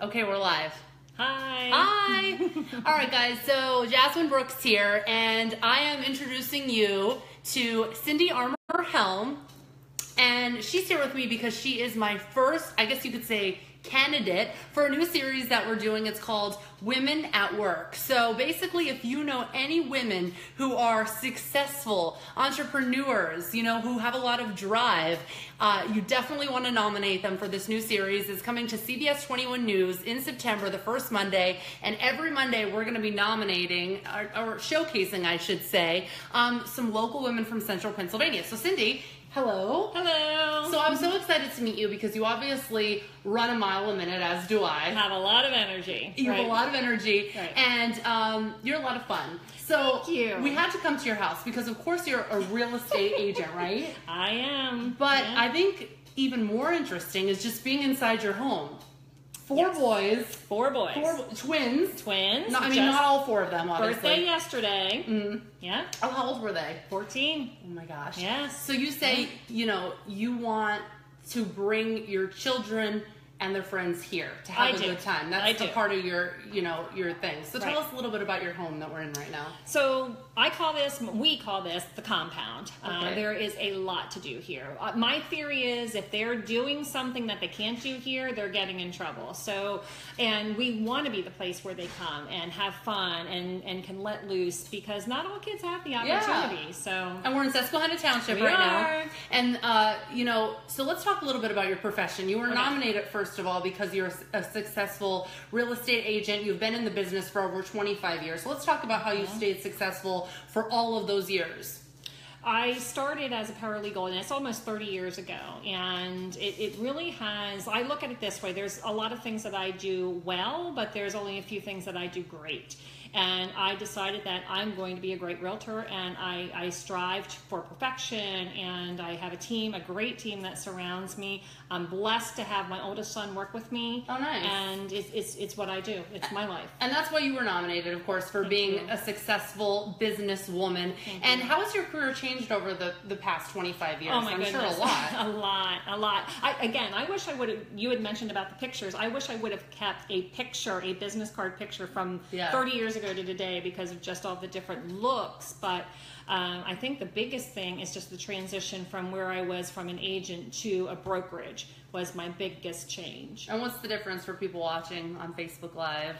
Okay, we're live. Hi. Hi. All right, guys. So Jasmine Brooks here, and I am introducing you to Cindy Armour-Helm, and she's here with me because she is my first, I guess you could say, candidate for a new series that we're doing. It's called Women at Work. So basically, if you know any women who are successful entrepreneurs, you know, who have a lot of drive, you definitely want to nominate them for this new series. It's coming to CBS 21 News in September, the first Monday, and every Monday we're going to be nominating, or showcasing, I should say, some local women from Central Pennsylvania. So Cindy, hello. Hello. So I'm so excited to meet you because you obviously run a mile a minute, as do I. Have a lot of energy. You have a lot of energy, Right. and you're a lot of fun. So Thank you. we had to come to your house because, of course, you're a real estate agent, right? I am. But Yeah. I think even more interesting is just being inside your home. Four Yes. boys. Four boys. Twins. Twins. No, I mean, Just not all four of them, obviously. birthday yesterday. Mm. Yeah. Oh, how old were they? 14. Oh my gosh. Yes. So you say, you know, you want to bring your children and their friends here to have I a do. good time. I That's a do. part of your, you know, your thing. So tell Right. us a little bit about your home that we're in right now. So we call this the compound. Okay. There is a lot to do here. My theory is if they're doing something that they can't do here, they're getting in trouble. So, and we want to be the place where they come and have fun and can let loose, because not all kids have the opportunity. So, And we're in Susquehanna Township We right are. now. And, you know, so let's talk a little bit about your profession. You were Okay. nominated, first of all, because you're a successful real estate agent. You've been in the business for over 25 years. So let's talk about how you stayed successful for all of those years. I started as a paralegal, and it's almost 30 years ago, and it really has, I look at it this way, there's a lot of things that I do well, but there's only a few things that I do great. And I decided that I'm going to be a great realtor, and I strived for perfection, and I have a team, a great team that surrounds me. I'm blessed to have my oldest son work with me. Oh, nice. And it's what I do. It's my life. And that's why you were nominated, of course, for being you. a successful businesswoman. Thank And you. how has your career changed over the past 25 years? Oh my I'm goodness, sure a lot. a lot. I wish I would have. You had mentioned about the pictures. I wish I would have kept a picture, a business card picture from 30 years ago to today, because of just all the different looks. But I think the biggest thing is just the transition from where I was from an agent to a brokerage was my biggest change. And what's the difference for people watching on Facebook Live?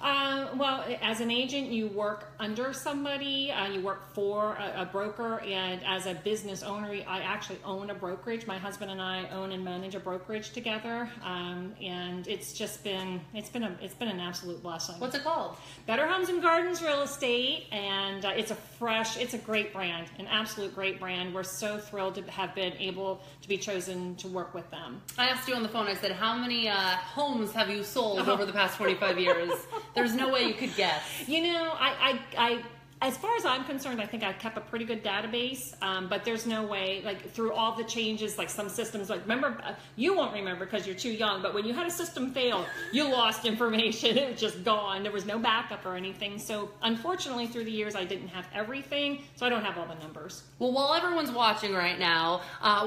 Well, as an agent, you work under somebody, you work for a broker, and as a business owner, I actually own a brokerage. My husband and I own and manage a brokerage together, and it's been an absolute blessing. What's it called? Better Homes and Gardens Real Estate, and it's a great brand, an absolute great brand. We're so thrilled to have been able to be chosen to work with them. I asked you on the phone, I said, how many homes have you sold over the past 25 years? There's no way you could guess. You know, I as far as I'm concerned, I think I kept a pretty good database, but there's no way, like, through all the changes, like some systems, like, remember, you won't remember because you're too young, but when you had a system fail, you lost information. It was just gone. There was no backup or anything. So unfortunately, through the years, I didn't have everything, so I don't have all the numbers. Well, while everyone's watching right now,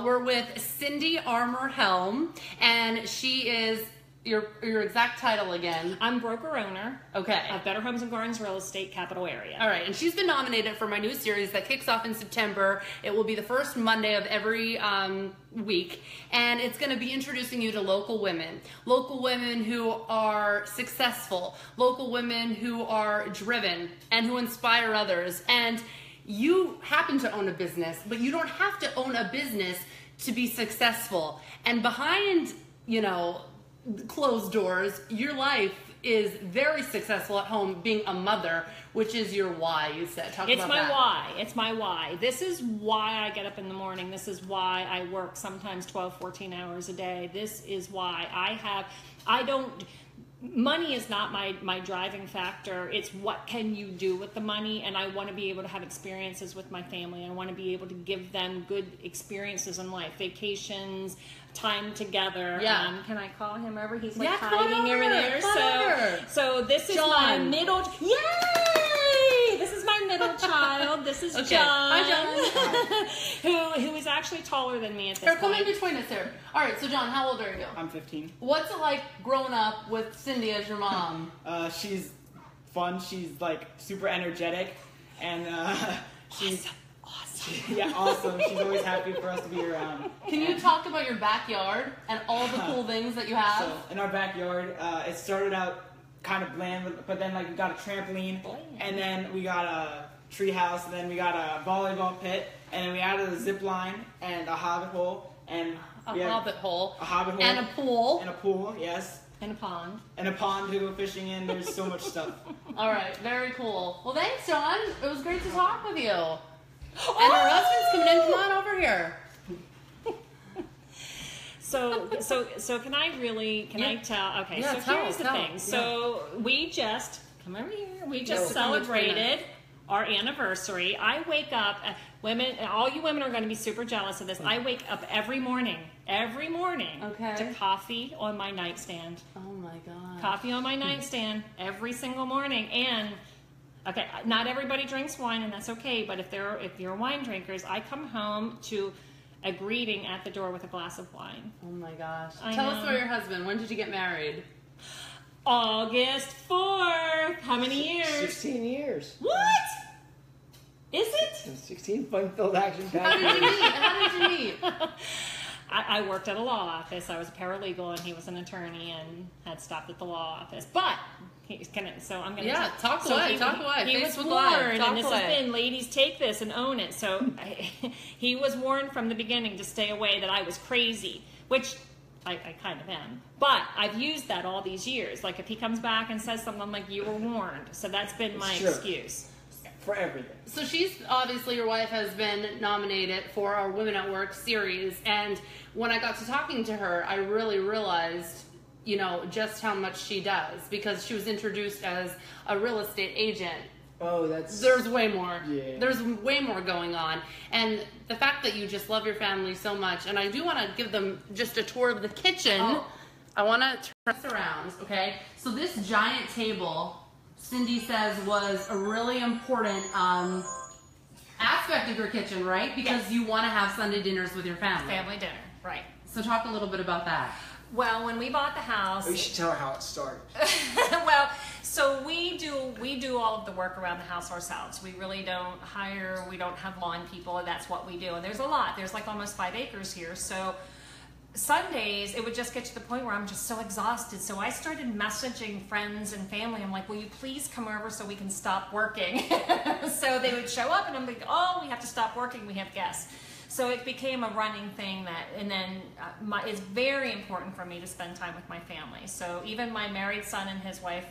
we're with Cindy Armour-Helm, and she is your exact title again. I'm broker owner. Okay. Of Better Homes and Gardens Real Estate, Capital Area. All right, and she's been nominated for my new series that kicks off in September. It will be the first Monday of every week, and it's going to be introducing you to local women who are successful, local women who are driven and who inspire others. And you happen to own a business, but you don't have to own a business to be successful. And behind, you know, closed doors, your life is very successful at home, being a mother, which is your why, you said. Talk about that. It's my why. This is why I get up in the morning. This is why I work sometimes 12, 14 hours a day. This is why money is not my driving factor. It's what can you do with the money, and I want to be able to have experiences with my family. I want to be able to give them good experiences in life, vacations, time together. Yeah. Can I call him over? He's Yeah, hiding over there. So this is John. my middle. Yay! This is my middle child. This is Okay. John. Hi, John. who is actually taller than me at this Here, come point. in between us here. All right, so John, how old are you? I'm 15. What's it like growing up with Cindy as your mom? She's fun. She's like super energetic, and she's Awesome. awesome. She's always happy for us to be around. Can you talk about your backyard and all the cool things that you have? So in our backyard, it started out kind of bland, but then like we got a trampoline, and then we got a tree house, and then we got a volleyball pit, and then we added a zip line and a hobbit hole, and a hobbit hole, and a pool, yes, And a pond. and a pond to go fishing in. There's so much stuff. All right, very cool. Well, thanks, John. It was great to talk with you. And her husband's coming in. Come on over here. So can I really, Yeah. I tell? Okay, Yeah, so tell, here's the tell. thing. Yeah. So we just, come over here, we just come between celebrated our anniversary. I wake up, women, all you women are going to be super jealous of this. I wake up every morning Okay. to coffee on my nightstand. Oh my God. Coffee on my nightstand every single morning. And okay, not everybody drinks wine, and that's okay. But if you're wine drinkers, I come home to a greeting at the door with a glass of wine. Oh my gosh. I Tell us know. about your husband. When did you get married? August 4th. How many years? 16 years. What? Is it? 16 fun-filled action How did you meet? How did you meet? I worked at a law office. I was a paralegal, and he was an attorney, and had stopped at the law office. But he's gonna. So I'm gonna. Yeah, talk away. Talk away. He was Facebook warned, Live. Talk and this away. has been, ladies, take this and own it. So he was warned from the beginning to stay away, that I was crazy, which I kind of am. But I've used that all these years. Like if he comes back and says something, I'm like, you were warned. So that's been my It's true. excuse. For everything. So she's obviously, your wife has been nominated for our Women at Work series, and when I got to talking to her, I really realized, you know, just how much she does, because she was introduced as a real estate agent. Oh, that's... There's way more. Yeah. There's way more going on, and the fact that you just love your family so much, and I do want to give them just a tour of the kitchen. Oh. I want to turn this around, okay? So this giant table, Cindy says, was a really important aspect of your kitchen, right? Because Yes. you want to have Sunday dinners with your family. Family dinner, right? So talk a little bit about that. Well, when we bought the house, We should tell her how it started. well, so we do all of the work around the house ourselves. We really don't hire, we don't have lawn people, and that's what we do. And there's a lot. There's like almost 5 acres here. So Sundays, it would just get to the point where I'm just so exhausted. So I started messaging friends and family. I'm like, will you please come over so we can stop working? So they would show up, and I'm like, oh, we have to stop working. We have guests. So it became a running thing and then it's very important for me to spend time with my family. So even my married son and his wife,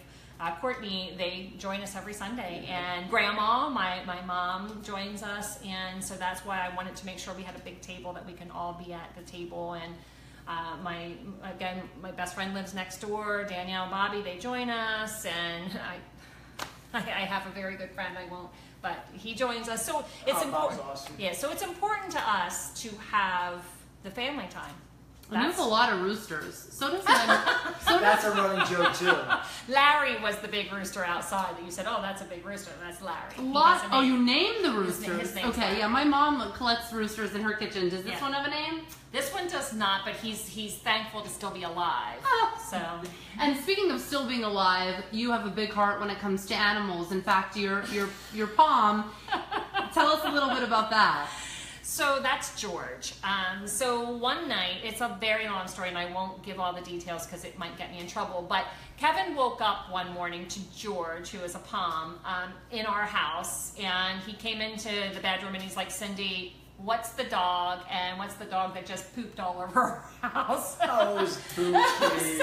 Courtney, they join us every Sunday. And Grandma, my mom, joins us. And so that's why I wanted to make sure we had a big table that we can all be at the table. And my best friend lives next door, Danielle and Bobby, they join us. And I have a very good friend, I won't, but he joins us. So it's important. Bob's awesome. Yeah, so it's important to us to have the family time. And you have a lot of roosters. So does That's a running joke, too. Larry was the big rooster outside that you said, oh, that's a big rooster. That's Larry. He Lot. has a Oh, name. you named the His roosters. name's Okay, Larry. yeah. My mom collects roosters in her kitchen. Does this Yeah. one have a name? This one does not, but he's thankful to still be alive. So And speaking of still being alive, you have a big heart when it comes to animals. In fact, your palm. Tell us a little bit about that. So that's George. So one night, it's a very long story, and I won't give all the details because it might get me in trouble. But Kevin woke up one morning to George, who is a pom, in our house, and he came into the bedroom and he's like, Cindy, what's the dog? And what's the dog that just pooped all over our house? Oh, it was poopy.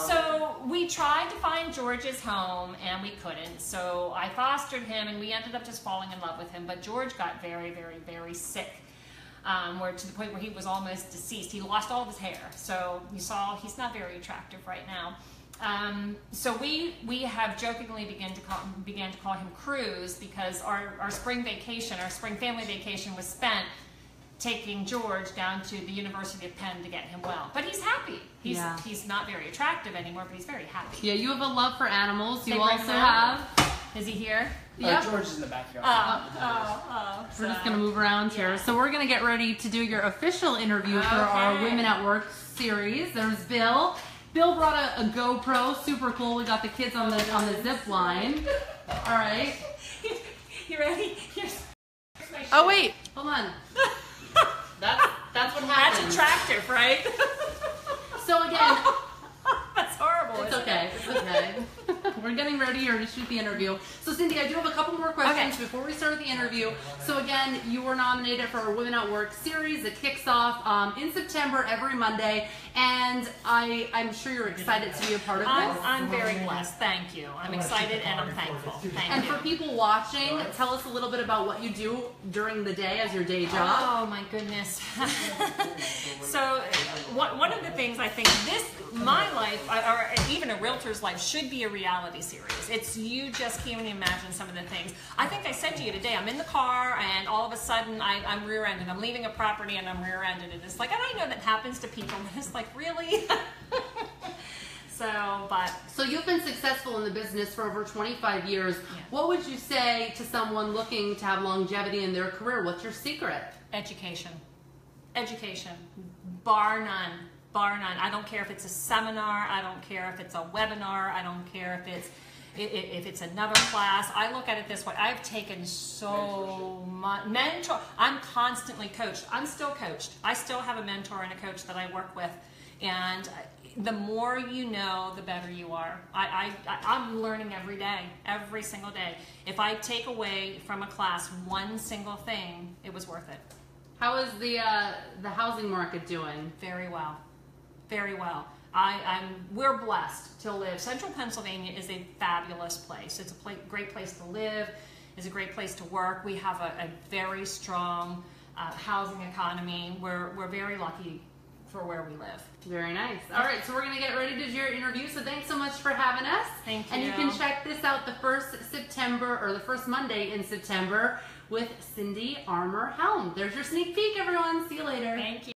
So we tried to find George's home and we couldn't. So I fostered him and we ended up just falling in love with him. But George got very, very, very sick. Where to the point where he was almost deceased. He lost all of his hair. So you saw he's not very attractive right now. So we have jokingly began to call him Cruz because our spring vacation, our spring family vacation was spent taking George down to the University of Penn to get him well. But he's happy. He's not very attractive anymore, but he's very happy. Yeah, you have a love for animals. They You bring also them out. have Is he here? Yep. George is in the backyard. We're just gonna move around here. So we're gonna get ready to do your official interview for our Women at Work series. There's Bill. Bill brought a GoPro, super cool. We got the kids on the zip line. All right. You ready? Here's my Oh wait, hold on. That's what happens. That's attractive, right? So again, That's horrible. it's isn't okay. It's okay. We're getting ready here to shoot the interview. So Cindy, I do have a couple more questions before we start the interview. So again, you were nominated for our Women at Work series. It kicks off in September every Monday, and I'm sure you're excited to be a part of this. I'm very blessed. Thank you. I'm excited and I'm thankful. And for people watching, tell us a little bit about what you do during the day as your day job. Oh my goodness. So one of the things I think my life, or even a realtor's life, should be a reality series. It's you just can't even imagine some of the things. I think I said to you today, I'm in the car and all of a sudden I'm rear-ended. I'm leaving a property and I'm rear-ended. And it's like, and I know that happens to people, but it's like, really? So you've been successful in the business for over 25 years. Yeah. What would you say to someone looking to have longevity in their career? What's your secret? Education. Education. Bar none. Bar none. I don't care if it's a seminar. I don't care if it's a webinar. I don't care if it's another class. I look at it this way. I've taken so much mentor. I'm constantly coached. I'm still coached. I still have a mentor and a coach that I work with, and the more you know, the better you are. I'm learning every day, every single day. If I take away from a class one single thing, it was worth it. How is the housing market doing? Very well. Very well. We're blessed to live. Central Pennsylvania is a fabulous place. It's a great place to live. It's a great place to work. We have a very strong housing economy. We're very lucky for where we live. Very nice. All right, so we're going to get ready to do your interview. So thanks so much for having us. Thank you. And you can check this out the first Monday in September with Cindy Armour-Helm. There's your sneak peek, everyone. See you later. Thank you.